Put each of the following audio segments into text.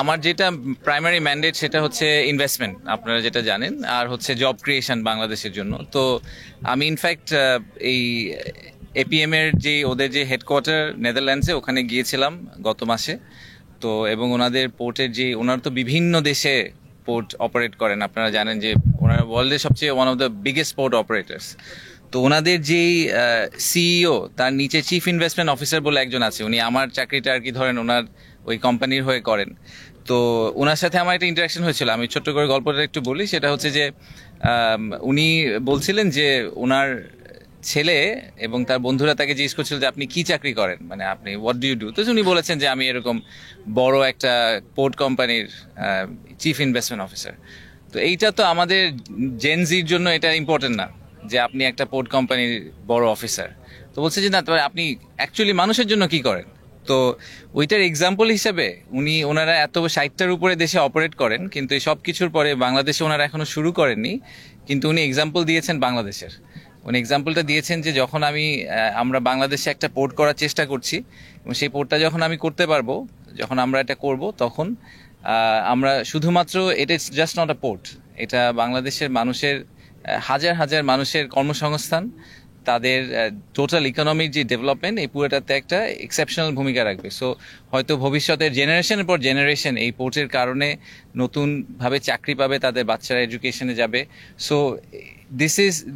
আমার যেটা primary mandate সেটা হচ্ছে ইনভেস্টমেন্ট, আপনারা যেটা জানেন, আর হচ্ছে জব ক্রিয়েশন বাংলাদেশের জন্য। তো আমি ইনফ্যাক্ট এই এপিএম এর যে ওদের যে হেডকোয়ার্টার নেদারল্যান্ডসে, ওখানে গিয়েছিলাম গত মাসে। তো এবং ওনাদের পোর্টের যে, ওনারা তো বিভিন্ন দেশে পোর্ট অপারেট করেন, আপনারা জানেন যে ওনারা ওয়ার্ল্ডের সবচেয়ে one of the biggest port operators. তো ওনাদের যেই সিইও, তার নিচে চিফ ইনভেস্টমেন্ট অফিসার বলে একজন আছে, উনি আমার চাকরিটা আর কি ধরেন ওনার ওই কোম্পানির হয়ে করেন। তো ওনার সাথে আমার একটা ইন্টারাকশন হয়েছিল, আমি ছোট্ট করে গল্পটা একটু বলি। সেটা হচ্ছে যে উনি বলছিলেন যে ওনার ছেলে এবং তার বন্ধুরা তাকে জিজ্ঞেস করছিল যে আপনি কি চাকরি করেন, মানে আপনি হোয়াট ডু ইউ ডু। তো উনি বলেছেন যে আমি এরকম বড় একটা পোর্ট কোম্পানির চিফ ইনভেস্টমেন্ট অফিসার। তো এইটা তো আমাদের জেনজির জন্য এটা ইম্পর্টেন্ট না যে আপনি একটা পোর্ট কোম্পানির বড় অফিসার। তো বলছে যে না, তবে আপনি অ্যাকচুয়ালি মানুষের জন্য কি করেন। তো ওইটার এক্সাম্পল হিসাবে ওনারা এত 60টার উপরে দেশে অপারেট করেন, কিন্তু এই সব কিছুর পরে বাংলাদেশে ওনারা এখনো শুরু করেননি। কিন্তু উনি এক্সাম্পল দিয়েছেন বাংলাদেশের। উনি এক্সাম্পলটা দিয়েছেন যে যখন আমরা বাংলাদেশে একটা পোর্ট করার চেষ্টা করছি, এবং সেই পোর্টটা যখন আমি করতে পারবো, যখন আমরা এটা করব, তখন আমরা শুধুমাত্র, এটা জাস্ট নট আ পোর্ট, এটা বাংলাদেশের মানুষের হাজার হাজার মানুষের কর্মসংস্থান, তাদের টোটাল ইকোনমিক যে ডেভেলপমেন্ট, এই পুরোটাতে একটা এক্সেপশনাল ভূমিকা রাখবে। সো হয়তো ভবিষ্যতের জেনারেশনের পর জেনারেশন এই পোর্টের কারণে নতুনভাবে চাকরি পাবে, তাদের বাচ্চারা এডুকেশনে যাবে। So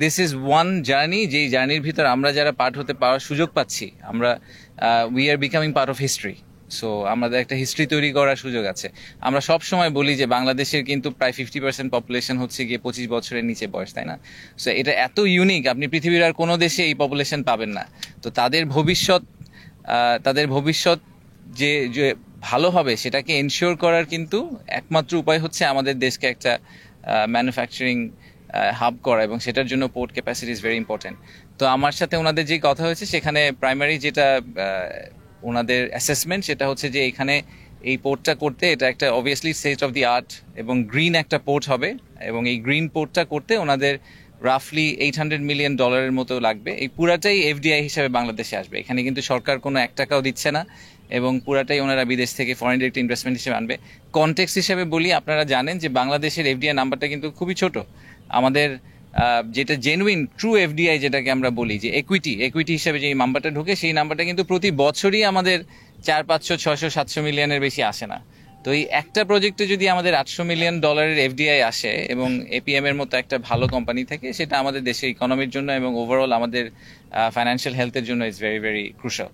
this is one journey, যেই জার্নির ভিতর আমরা যারা পার্ট হতে পাওয়ার সুযোগ পাচ্ছি, আমরা we are becoming part of history. So আমাদের একটা হিস্ট্রি তৈরি করার সুযোগ আছে। আমরা সব সময় বলি যে বাংলাদেশের কিন্তু প্রায় 50% পপুলেশন হচ্ছে গিয়ে 25 বছরের নিচে বয়স, তাই না? সো এটা এত ইউনিক, আপনি পৃথিবীর আর কোনো দেশে এই পপুলেশন পাবেন না। তো তাদের ভবিষ্যৎ যে যে ভালো হবে, সেটাকে এনশিওর করার কিন্তু একমাত্র উপায় হচ্ছে আমাদের দেশকে একটা ম্যানুফ্যাকচারিং হাব করা, এবং সেটার জন্য port capacity is very important. তো আমার সাথে ওনাদের যে কথা হয়েছে, সেখানে প্রাইমারি যেটা ওনাদের অ্যাসেসমেন্ট, সেটা হচ্ছে যে এখানে এই পোর্টটা করতে, এটা একটা obviously state of the art এবং গ্রিন একটা পোর্ট হবে, এবং এই গ্রিন পোর্টটা করতে ওনাদের রাফলি $800 মিলিয়ন মতো লাগবে। এই পুরাটাই এফডিআই হিসাবে বাংলাদেশে আসবে, এখানে কিন্তু সরকার কোনো 1 টাকাও দিচ্ছে না, এবং পুরাটাই ওনারা বিদেশ থেকে ফরেন ডিরেক্ট ইনভেস্টমেন্ট হিসেবে আনবে। কনটেক্সট হিসেবে বলি, আপনারা জানেন যে বাংলাদেশের এফডিআই নাম্বারটা কিন্তু খুবই ছোট। আমাদের যেটা জেনুইন ট্রু এফডিআই, যেটাকে আমরা বলি যে একুইটি হিসেবে যে নাম্বারটা ঢোকে, সেই নাম্বারটা কিন্তু প্রতি বছরই আমাদের 400, 500, 600, 700 মিলিয়নের বেশি আসে না। তো এই একটা প্রজেক্টে যদি আমাদের $800 মিলিয়ন এফডিআই আসে, এবং এপিএম এর মতো একটা ভালো কোম্পানি থেকে, সেটা আমাদের দেশের ইকোনমির জন্য এবং ওভারঅল আমাদের ফাইন্যান্সিয়াল হেলথের জন্য is very very crucial.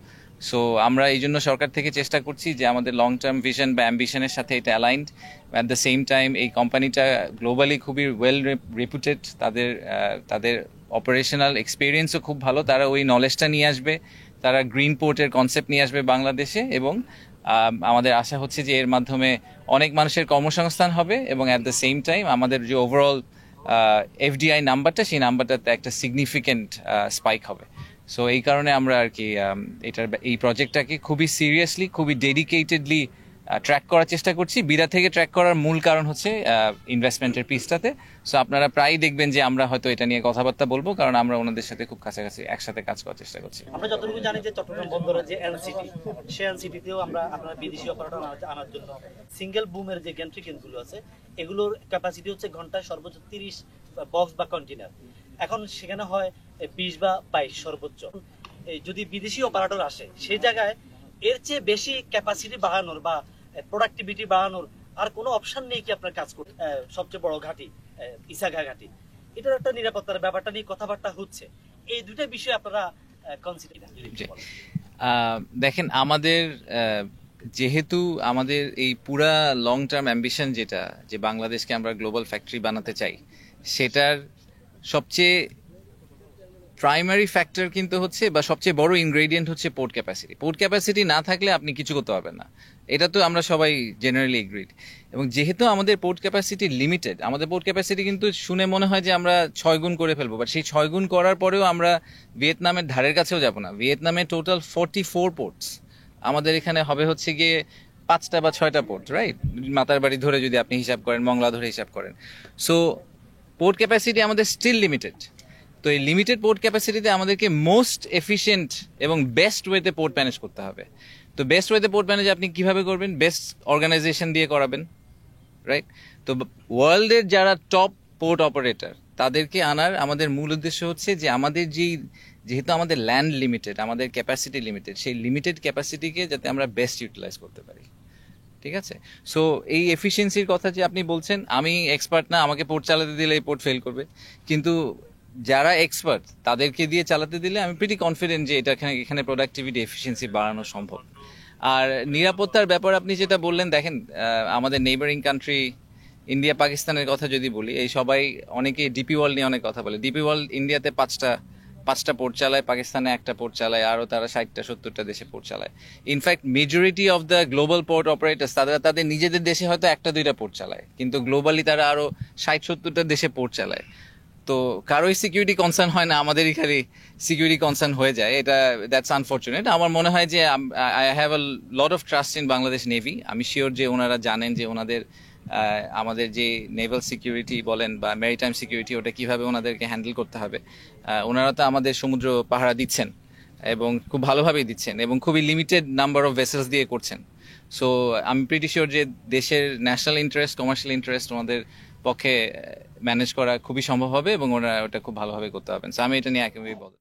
So আমরা এই জন্য সরকার থেকে চেষ্টা করছি যে আমাদের লং টার্ম ভিশন বা অ্যাম্বিশনের সাথে এটা aligned. At the same time এই কোম্পানিটা গ্লোবালি খুবই ওয়েল রেপুটেড, তাদের অপারেশনাল এক্সপিরিয়েন্সও খুব ভালো, তারা ওই নলেজটা নিয়ে আসবে, তারা গ্রিন পোর্টের কনসেপ্ট নিয়ে আসবে বাংলাদেশে, এবং আমাদের আশা হচ্ছে যে এর মাধ্যমে অনেক মানুষের কর্মসংস্থান হবে, এবং অ্যাট দ্য সেম টাইম আমাদের যে ওভারঅল এফডিআই নাম্বারটা, সেই নাম্বারটাতে একটা সিগনিফিক্যান্ট স্পাইক হবে। সো এই কারণে আমরা আর কি এই প্রজেক্টটাকে খুবই সিরিয়াসলি, খুবই ডেডিকেটেডলি ট্র্যাক করার চেষ্টা করছি। বিরা থেকে ট্র্যাক করার মূল কারণ হচ্ছে ইনভেস্টমেন্টের পিসটাতে। সো আপনারা প্রায়ই দেখবেন যে আমরা হয়তো এটা নিয়ে কথাবার্তা বলবো, কারণ আমরা ওনাদের সাথে খুব কাছাকাছি একসাথে কাজ করার চেষ্টা করছি। আমরা যতটুকু জানি যে চট্টগ্রাম বন্দরের যে এনসিটি, সেই এনসিটিতেও আমরা আপনার বিদেশি অপারেটর আনার জন্য সিঙ্গেল বুমের যে গেন্ট্রি ক্রেনগুলো আছে, এগুলোর ক্যাপাসিটি হচ্ছে ঘন্টায় সর্বোচ্চ 30 বক্স বা কন্টেনার। এখন সেখানে হয় 20 বা 22 সর্বোচ্চ। যদি বিদেশি অপারেটর আসে, সেই জায়গায় এর চেয়ে বেশি ক্যাপাসিটি বাড়ানোর বা প্রোডাক্টিভিটি বাড়ানোর আর কোনো অপশন নেই কি আপনার কাজ করতে? সবচেয়ে বড় ঘাঁটি ইসাগা ঘাঁটি, এটার একটা নিরাপত্তার ব্যাপারটা নিয়ে কথাবার্তা হচ্ছে। এই দুইটা বিষয় আপনারা কনসিডার দেখেন, যেহেতু আমাদের এই পুরা লং টার্ম অ্যাম্বিশন যেটা, যে বাংলাদেশকে আমরা গ্লোবাল ফ্যাক্টরি বানাতে চাই, সেটার সবচেয়ে প্রাইমারি ফ্যাক্টর কিন্তু হচ্ছে, বা সবচেয়ে বড় ইনগ্রেডিয়েন্ট হচ্ছে পোর্ট ক্যাপাসিটি। পোর্ট ক্যাপাসিটি না থাকলে আপনি কিছু করতে পারবেন না, এটা তো আমরা সবাই জেনারেলি এগ্রিড। এবং যেহেতু আমাদের পোর্ট ক্যাপাসিটি লিমিটেড, আমাদের পোর্ট ক্যাপাসিটি কিন্তু শুনে মনে হয় যে আমরা 6 গুণ করে ফেলবো, বাট সেই 6 গুণ করার পরেও আমরা ভিয়েতনামের ধারের কাছেও যাব না। ভিয়েতনামে টোটাল 44 পোর্টস, আমাদের এখানে হবে হচ্ছে গিয়ে 5টা বা 6টা পোর্ট, রাইট? মাতার বাড়ি ধরে যদি আপনি হিসাব করেন, মংলা ধরে হিসাব করেন। সো পোর্ট ক্যাপাসিটি আমাদের স্টিল লিমিটেড। তো এই লিমিটেড পোর্ট ক্যাপাসিটিতে আমাদেরকে মোস্ট এফিশিয়েন্ট এবং বেস্ট ওয়েতে পোর্ট ম্যানেজ করতে হবে। তো বেস্ট ওয়েতে পোর্ট ম্যানেজ আপনি কিভাবে করবেন? বেস্ট অর্গানাইজেশন দিয়ে করাবেন, রাইট? তো ওয়ার্ল্ডের যারা টপ পোর্ট অপারেটর তাদেরকে আনার আমাদের মূল উদ্দেশ্য হচ্ছে যে আমাদের যেহেতু আমাদের ল্যান্ড লিমিটেড, আমাদের ক্যাপাসিটি লিমিটেড, সেই লিমিটেড ক্যাপাসিটিকে যাতে আমরা বেস্ট ইউটিলাইজ করতে পারি। ঠিক আছে? সো এই এফিসিয়েন্সির কথা যে আপনি বলছেন, আমি এক্সপার্ট না, আমাকে পোর্ট চালাতে দিলে এই পোর্ট ফেল করবে, কিন্তু যারা এক্সপার্ট তাদেরকে দিয়ে চালাতে দিলে আমি প্রিটি কনফিডেন্ট যে এখানে প্রোডাক্টিভিটি এফিসিয়েন্সি বাড়ানো সম্ভব। আর নিরাপত্তার ব্যাপার আপনি যেটা বললেন, দেখেন আমাদের নেইবারিং কান্ট্রি ইন্ডিয়া পাকিস্তানের কথা যদি বলি, এই সবাই অনেকে ডিপি ওয়ার্ল্ড নিয়ে অনেক কথা বলে। ডিপি ওয়ার্ল্ড ইন্ডিয়াতে পাঁচটা পোর্ট চালায়, পাকিস্তানে একটা পোর্ট চালায়, আরও তারা 60-70টা দেশে পোর্ট চালায়। In fact majority of the global port operators তারা তাদের নিজেদের দেশে হয়তো 1-2টা পোর্ট চালায়, কিন্তু গ্লোবালি তারা আরও 60-70টা দেশে পোর্ট চালায়। তো কারোই সিকিউরিটি কনসার্ন হয় না, আমাদেরই খালি সিকিউরিটি কনসার্ন হয়ে যায়। এটা দ্যাটস আনফর্চুনেট। আমার মনে হয় যে I have a lot of trust in Bangladesh navy. আমি শিওর যে ওনারা জানেন যে ওনাদের আমাদের যে নেভাল সিকিউরিটি বলেন বা ম্যারিটাইম সিকিউরিটি, ওটা কিভাবে ওনাদেরকে হ্যান্ডেল করতে হবে। ওনারা তো আমাদের সমুদ্র পাহারা দিচ্ছেন এবং খুব ভালোভাবেই দিচ্ছেন এবং খুবই লিমিটেড নাম্বার অফ ভেসেলস দিয়ে করছেন। সো আমি প্রিটি শিওর যে দেশের ন্যাশনাল ইন্টারেস্ট, কমার্শিয়াল ইন্টারেস্ট ওনাদের পক্ষে ম্যানেজ করা খুবই সম্ভব হবে এবং ওরা ওটা খুব ভালোভাবে করতে পারবেন। সো আমি এটা নিয়ে একেবারেই বলবো।